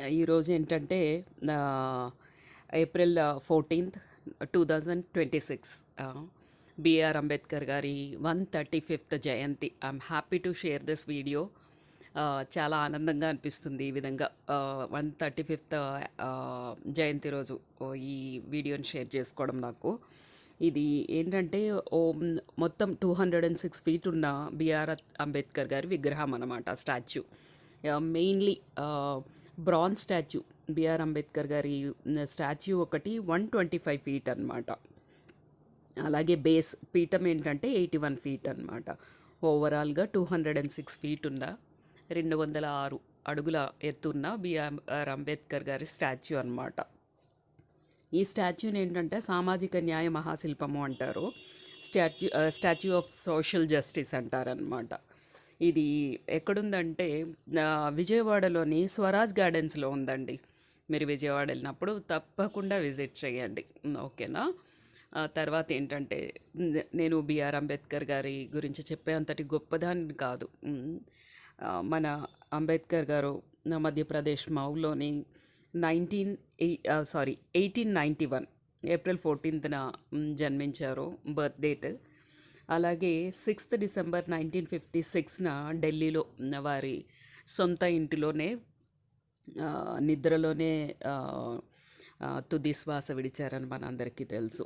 ఈరోజు ఏంటంటే April 14th 2026 BR Ambedkar గారి 135th జయంతి. I'm happy to share this video. చాలా ఆనందంగా అనిపిస్తుంది ఈ విధంగా 135th జయంతి రోజు ఈ వీడియోని షేర్ చేసుకోవడం నాకు. ఇది ఏంటంటే మొత్తం 206 feet ఉన్న బిఆర్ అంబేద్కర్ గారి విగ్రహం అన్నమాట, statue. Mainly bronze statue. B R Ambedkar గారి స్టాచ్యూ ఒకటి 125 feet అనమాట. అలాగే బేస్ పీఠం ఏంటంటే 81 feet అనమాట. ఓవరాల్గా 206 feet ఉన్న 206 అడుగుల ఎత్తున్న బిఆర్ అంబేద్కర్ గారి స్టాచ్యూ అనమాట. ఈ స్టాచ్యూని ఏంటంటే సామాజిక న్యాయ మహాశిల్పము అంటారు, స్టాచ్యూ ఆఫ్ సోషల్ జస్టిస్ అంటారనమాట. ఇది ఎక్కడుందంటే విజయవాడలోని స్వరాజ్ గార్డెన్స్లో ఉందండి. మీరు విజయవాడ వెళ్ళినప్పుడు తప్పకుండా విజిట్ చేయండి, ఓకేనా? తర్వాత ఏంటంటే నేను బిఆర్ అంబేద్కర్ గారి గురించి చెప్పేంతటి గొప్పదాన్ని కాదు. మన అంబేద్కర్ గారు మధ్యప్రదేశ్ మౌలోని 1891 ఏప్రిల్ 14th జన్మించారు, బర్త్ డేట్. అలాగే 6th December 1956 ఢిల్లీలో వారి సొంత ఇంటిలోనే నిద్రలోనే తుది శ్వాస విడిచారని మన అందరికీ తెలుసు.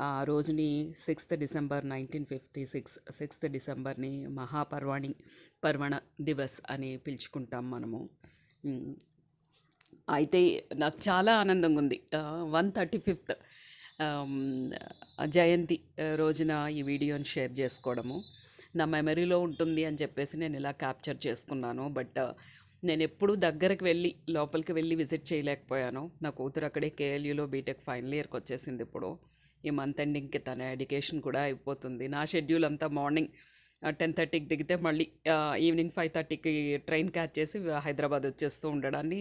ఆ రోజుని 6th December 1956, 6th Decemberని పర్వణ దివస్ అని పిలుచుకుంటాం మనము. అయితే నాకు చాలా ఆనందంగా ఉంది 135th జయంతి రోజున ఈ వీడియోని షేర్ చేసుకోవడము. నా మెమరీలో ఉంటుంది అని చెప్పేసి నేను ఇలా క్యాప్చర్ చేసుకున్నాను. బట్ నేను ఎప్పుడూ దగ్గరికి వెళ్ళి లోపలికి వెళ్ళి విజిట్ చేయలేకపోయాను. నా కూతురు అక్కడే కేఎల్యూలో బీటెక్ ఫైనల్ ఇయర్కి వచ్చేసింది. ఇప్పుడు ఈ మంత్ ఎండింగ్కి తన ఎడ్యుకేషన్ కూడా అయిపోతుంది. నా షెడ్యూల్ అంతా మార్నింగ్ 10:30కి దిగితే మళ్ళీ ఈవినింగ్ 5:30కి ట్రైన్ క్యాచ్ చేసి హైదరాబాద్ వచ్చేస్తూ ఉండడాన్ని